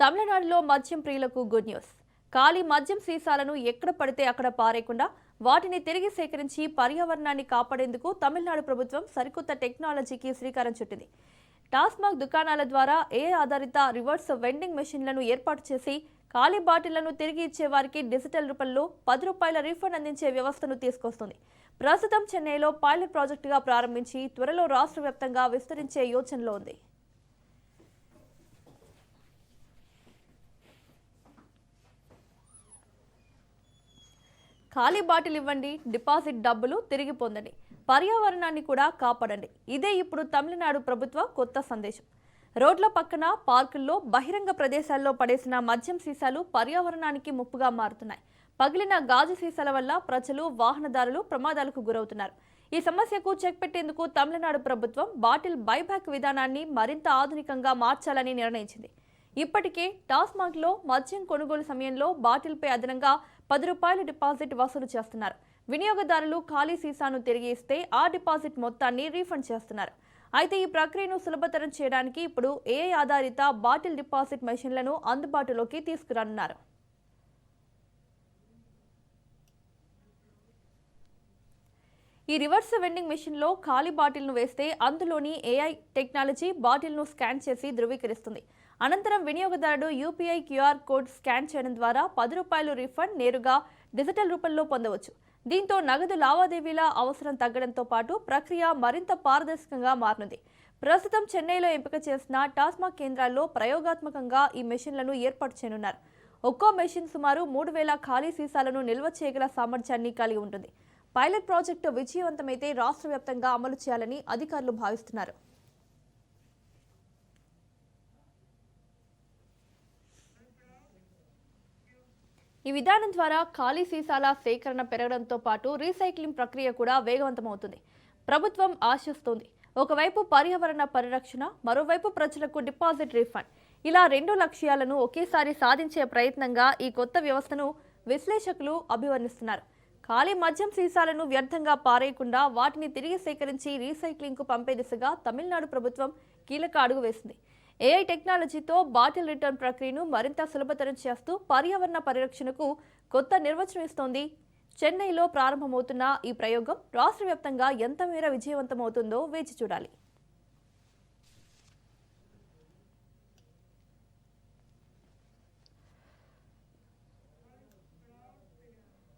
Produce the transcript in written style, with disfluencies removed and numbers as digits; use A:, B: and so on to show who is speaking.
A: తమిళనాడులో మద్యం ప్రియులకు గుడ్ న్యూస్. ఖాళీ మద్యం సీసాలను ఎక్కడ పడితే అక్కడ పారేయకుండా వాటిని తిరిగి సేకరించి పర్యావరణాన్ని కాపాడేందుకు తమిళనాడు ప్రభుత్వం సరికొత్త టెక్నాలజీకి శ్రీకారం చుట్టింది. టాస్మాగ్ దుకాణాల ద్వారా AI ఆధారిత రివర్స్ వెండింగ్ మెషిన్లను ఏర్పాటు చేసి ఖాళీ బాటిళ్లను తిరిగి ఇచ్చే వారికి డిజిటల్ రూపంలో ₹10 రీఫండ్ అందించే వ్యవస్థను తీసుకొస్తుంది. ప్రస్తుతం చెన్నైలో పైలట్ ప్రాజెక్టుగా ప్రారంభించి త్వరలో రాష్ట్ర వ్యాప్తంగా విస్తరించే యోచనలో ఉంది. ఖాళీ బాటిల్ ఇవ్వండి, డిపాజిట్ డబ్బులు తిరిగి పొందండి, పర్యావరణాన్ని కూడా కాపాడండి. ఇదే ఇప్పుడు తమిళనాడు ప్రభుత్వ కొత్త సందేశం. రోడ్ల పక్కన, పార్కుల్లో, బహిరంగ ప్రదేశాల్లో పడేసిన మద్యం సీసాలు పర్యావరణానికి ముప్పుగా మారుతున్నాయి. పగిలిన గాజు సీసాల వల్ల ప్రజలు, వాహనదారులు ప్రమాదాలకు గురవుతున్నారు. ఈ సమస్యకు చెక్ పెట్టేందుకు తమిళనాడు ప్రభుత్వం బాటిల్ బైబ్యాక్ విధానాన్ని మరింత ఆధునికంగా మార్చాలని నిర్ణయించింది. ఇప్పటికే టాస్మాగ్లో మద్యం కొనుగోలు సమయంలో బాటిల్పై అదనంగా ₹10 డిపాజిట్ వసూలు చేస్తున్నారు. వినియోగదారులు ఖాళీ సీసాను తిరిగి ఇస్తే ఆ డిపాజిట్ మొత్తాన్ని రీఫండ్ చేస్తున్నారు. అయితే ఈ ప్రక్రియను సులభతరం చేయడానికి ఇప్పుడు AI ఆధారిత బాటిల్ డిపాజిట్ మెషిన్లను అందుబాటులోకి తీసుకురానున్నారు. ఈ రివర్స్ వెండింగ్ మెషిన్లో ఖాళీ బాటిల్ను వేస్తే అందులోని AI టెక్నాలజీ బాటిల్ను స్కాన్ చేసి ధృవీకరిస్తుంది. అనంతరం వినియోగదారుడు UPI QR కోడ్ స్కాన్ చేయడం ద్వారా ₹10 రీఫండ్ నేరుగా డిజిటల్ రూపంలో పొందవచ్చు. దీంతో నగదు లావాదేవీల అవసరం తగ్గడంతో పాటు ప్రక్రియ మరింత పారదర్శకంగా మారనుంది. ప్రస్తుతం చెన్నైలో ఎంపిక చేసిన టాస్మాగ్ కేంద్రాల్లో ప్రయోగాత్మకంగా ఈ మెషిన్లను ఏర్పాటు చేయనున్నారు. ఒక్కో మెషిన్ సుమారు 3000 ఖాళీ సీసాలను నిల్వ చేయగల సామర్థ్యాన్ని కలిగి ఉంటుంది. పైలట్ ప్రాజెక్టు విజయవంతమైతే రాష్ట్ర వ్యాప్తంగా అమలు చేయాలని అధికారులు భావిస్తున్నారు. ఈ విధానం ద్వారా ఖాళీ సీసాల సేకరణ పెరగడంతో పాటు రీసైక్లింగ్ ప్రక్రియ కూడా వేగవంతమవుతుంది. ప్రభుత్వం ఆశిస్తోంది, ఒకవైపు పర్యావరణ పరిరక్షణ, మరోవైపు ప్రజలకు డిపాజిట్ రీఫండ్. ఇలా 2 లక్ష్యాలను ఒకేసారి సాధించే ప్రయత్నంగా ఈ కొత్త వ్యవస్థను విశ్లేషకులు అభివర్ణిస్తున్నారు. ఖాళీ మద్యం సీసాలను వ్యర్థంగా పారేయకుండా వాటిని తిరిగి సేకరించి రీసైక్లింగ్కు పంపే దిశగా తమిళనాడు ప్రభుత్వం కీలక అడుగు వేసింది. AI టెక్నాలజీతో బాటిల్ రిటర్న్ ప్రక్రియను మరింత సులభతరం చేస్తూ పర్యావరణ పరిరక్షణకు కొత్త నిర్వచనం ఇస్తోంది. చెన్నైలో ప్రారంభమవుతున్న ఈ ప్రయోగం రాష్ట్ర వ్యాప్తంగా ఎంత మేర విజయవంతమవుతుందో వేచి చూడాలి.